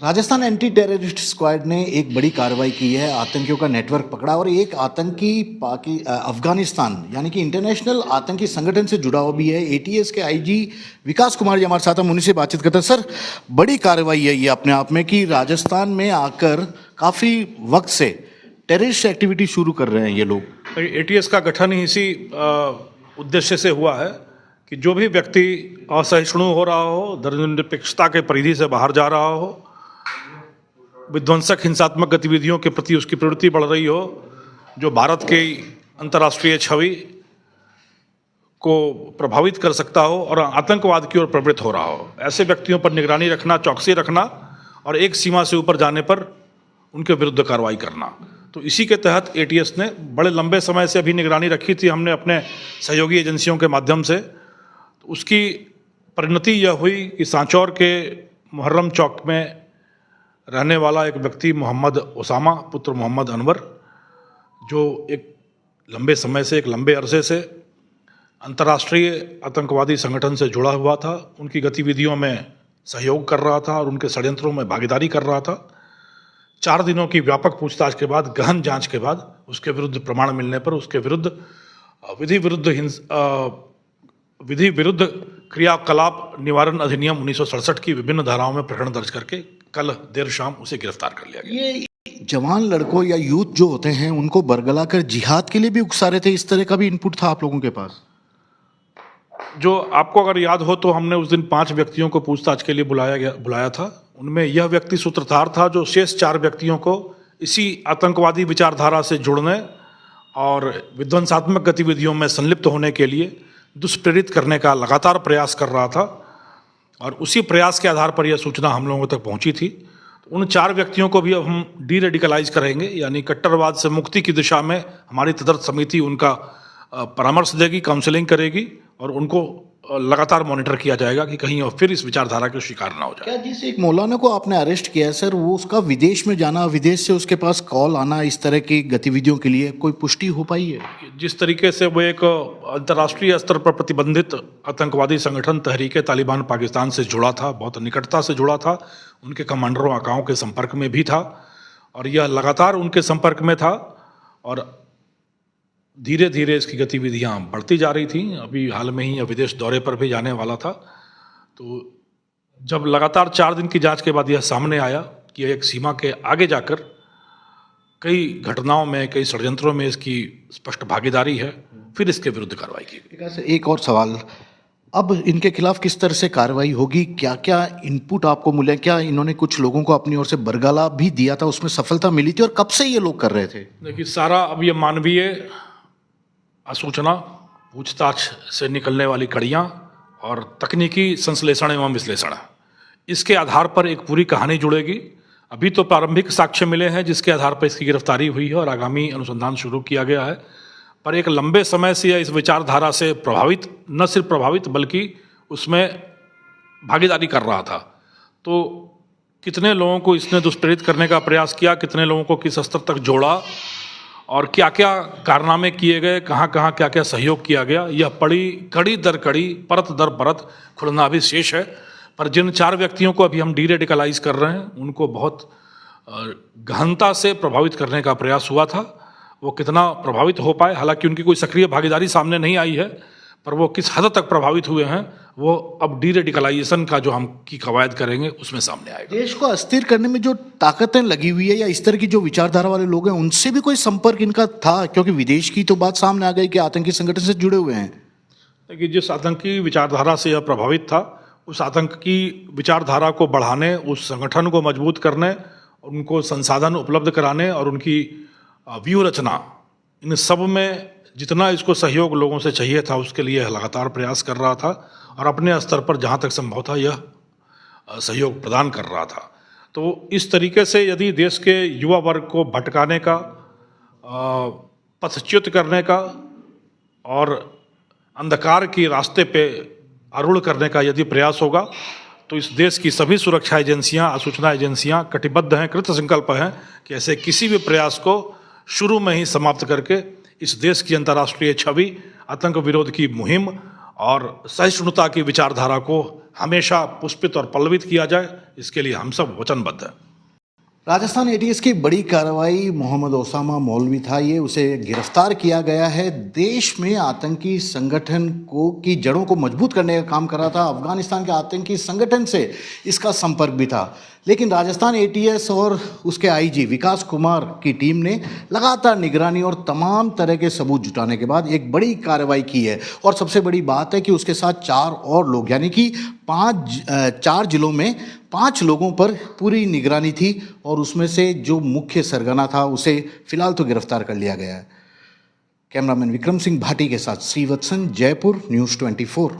Rajasthan anti terrorist squad ने एक बड़ी कार्रवाई की है, आतंकियों का नेटवर्क पकड़ा और एक आतंकी अफगानिस्तान यानी कि इंटरनेशनल आतंकी संगठन से जुड़ा हुआ भी है। एटीएस के आईजी विकास कुमार जी हमारे साथ, हम उन्हीं से बातचीत करते हैं। सर, बड़ी कार्रवाई है ये अपने आप में कि राजस्थान में आकर काफ़ी वक्त से टेररिस्ट एक्टिविटी शुरू कर रहे हैं ये लोग। एटीएस का गठन ही इसी उद्देश्य से हुआ है कि जो भी व्यक्ति असहिष्णु हो रहा हो, धर्मनिरपेक्षता के परिधि से बाहर जा रहा हो, विध्वंसक हिंसात्मक गतिविधियों के प्रति उसकी प्रवृत्ति बढ़ रही हो, जो भारत के अंतर्राष्ट्रीय छवि को प्रभावित कर सकता हो और आतंकवाद की ओर प्रवृत्त हो रहा हो, ऐसे व्यक्तियों पर निगरानी रखना, चौकसी रखना और एक सीमा से ऊपर जाने पर उनके विरुद्ध कार्रवाई करना। तो इसी के तहत एटीएस ने बड़े लंबे समय से अभी निगरानी रखी थी हमने अपने सहयोगी एजेंसियों के माध्यम से। तो उसकी परिणति यह हुई कि सांचौर के मुहर्रम चौक में रहने वाला एक व्यक्ति मोहम्मद ओसामा पुत्र मोहम्मद अनवर, जो एक लंबे समय से, एक लंबे अरसे से अंतर्राष्ट्रीय आतंकवादी संगठन से जुड़ा हुआ था, उनकी गतिविधियों में सहयोग कर रहा था और उनके षड्यंत्रों में भागीदारी कर रहा था। 4 दिनों की व्यापक पूछताछ के बाद, गहन जांच के बाद उसके विरुद्ध प्रमाण मिलने पर उसके विरुद्ध विधि विरुद्ध क्रियाकलाप निवारण अधिनियम 1967 की विभिन्न धाराओं में प्रकरण दर्ज करके कल देर शाम उसे गिरफ्तार कर लिया गया। ये जवान लड़कों या यूथ जो होते हैं उनको बरगला कर जिहाद के लिए भी उकसा रहे थे, इस तरह का भी इनपुट था आप लोगों के पास? जो आपको अगर याद हो तो हमने उस दिन 5 व्यक्तियों को पूछताछ के लिए बुलाया था। उनमें यह व्यक्ति सूत्रधार था जो शेष 4 व्यक्तियों को इसी आतंकवादी विचारधारा से जुड़ने और विध्वंसात्मक गतिविधियों में संलिप्त होने के लिए दुष्प्रेरित करने का लगातार प्रयास कर रहा था और उसी प्रयास के आधार पर यह सूचना हम लोगों तक पहुंची थी। उन 4 व्यक्तियों को भी अब हम डी रेडिकलाइज करेंगे, यानी कट्टरवाद से मुक्ति की दिशा में हमारी तदर्थ समिति उनका परामर्श देगी, काउंसलिंग करेगी और उनको लगातार मॉनिटर किया जाएगा कि कहीं और फिर इस विचारधारा के शिकार ना हो जाए। क्या जिस एक मौलाना को आपने अरेस्ट किया है सर, वो उसका विदेश में जाना, विदेश से उसके पास कॉल आना इस तरह की गतिविधियों के लिए कोई पुष्टि हो पाई है? जिस तरीके से वो एक अंतर्राष्ट्रीय स्तर पर प्रतिबंधित आतंकवादी संगठन तहरीक तालिबान पाकिस्तान से जुड़ा था, बहुत निकटता से जुड़ा था, उनके कमांडरों आकाओं के संपर्क में भी था और यह लगातार उनके संपर्क में था और धीरे धीरे इसकी गतिविधियां बढ़ती जा रही थी। अभी हाल में ही विदेश दौरे पर भी जाने वाला था। तो जब लगातार 4 दिन की जांच के बाद यह सामने आया कि एक सीमा के आगे जाकर कई घटनाओं में, कई षड्यंत्रों में इसकी स्पष्ट भागीदारी है, फिर इसके विरुद्ध कार्रवाई की गई। एक और सवाल, अब इनके खिलाफ किस तरह से कार्रवाई होगी? क्या क्या इनपुट आपको मिले? क्या इन्होंने कुछ लोगों को अपनी ओर से बरगला भी दिया था, उसमें सफलता मिली थी और कब से ये लोग कर रहे थे? देखिए, सारा अब ये मानवीय सूचना, पूछताछ से निकलने वाली कड़ियाँ और तकनीकी संश्लेषण एवं विश्लेषण, इसके आधार पर एक पूरी कहानी जुड़ेगी। अभी तो प्रारंभिक साक्ष्य मिले हैं जिसके आधार पर इसकी गिरफ्तारी हुई है और आगामी अनुसंधान शुरू किया गया है। पर एक लंबे समय से यह इस विचारधारा से प्रभावित, न सिर्फ प्रभावित बल्कि उसमें भागीदारी कर रहा था। तो कितने लोगों को इसने दुष्प्रेरित करने का प्रयास किया, कितने लोगों को किस स्तर तक जोड़ा और क्या क्या कारनामे किए गए, कहाँ कहाँ क्या क्या सहयोग किया गया, यह कड़ी दर कड़ी, परत दर परत खुलना अभी शेष है। पर जिन 4 व्यक्तियों को अभी हम डी रेडिकलाइज कर रहे हैं, उनको बहुत गहनता से प्रभावित करने का प्रयास हुआ था। वो कितना प्रभावित हो पाए, हालांकि उनकी कोई सक्रिय भागीदारी सामने नहीं आई है, पर वो किस हद तक प्रभावित हुए हैं वो अब डी रेडिकलाइजेशन का जो हम की कवायद करेंगे उसमें सामने आएगा। देश को अस्थिर करने में जो ताकतें लगी हुई है या इस तरह की जो विचारधारा वाले लोग हैं, उनसे भी कोई संपर्क इनका था? क्योंकि विदेश की तो बात सामने आ गई कि आतंकी संगठन से जुड़े हुए हैं। देखिए, जिस आतंकी विचारधारा से यह प्रभावित था, उस आतंकी विचारधारा को बढ़ाने, उस संगठन को मजबूत करने, उनको संसाधन उपलब्ध कराने और उनकी व्यूह रचना, इन सब में जितना इसको सहयोग लोगों से चाहिए था उसके लिए लगातार प्रयास कर रहा था और अपने स्तर पर जहाँ तक संभव था यह सहयोग प्रदान कर रहा था। तो इस तरीके से यदि देश के युवा वर्ग को भटकाने का, पथच्युत करने का और अंधकार की रास्ते पे आरूढ़ करने का यदि प्रयास होगा तो इस देश की सभी सुरक्षा एजेंसियां, सूचना एजेंसियां कटिबद्ध हैं, कृत संकल्प हैं कि ऐसे किसी भी प्रयास को शुरू में ही समाप्त करके इस देश की अंतर्राष्ट्रीय छवि, आतंक विरोध की मुहिम और सहिष्णुता की विचारधारा को हमेशा पुष्पित और पल्लवित किया जाए, इसके लिए हम सब वचनबद्ध हैं। राजस्थान एटीएस की बड़ी कार्रवाई, मोहम्मद ओसामा मौलवी था ये, उसे गिरफ्तार किया गया है। देश में आतंकी संगठन को की जड़ों को मजबूत करने का काम कर रहा था। अफगानिस्तान के आतंकी संगठन से इसका संपर्क भी था, लेकिन राजस्थान एटीएस और उसके आईजी विकास कुमार की टीम ने लगातार निगरानी और तमाम तरह के सबूत जुटाने के बाद एक बड़ी कार्रवाई की है। और सबसे बड़ी बात है कि उसके साथ 4 और लोग, यानी कि 4 जिलों में 5 लोगों पर पूरी निगरानी थी और उसमें से जो मुख्य सरगना था उसे फिलहाल तो गिरफ्तार कर लिया गया है। कैमरामैन विक्रम सिंह भाटी के साथ श्रीवत्सन, जयपुर, न्यूज़ 24।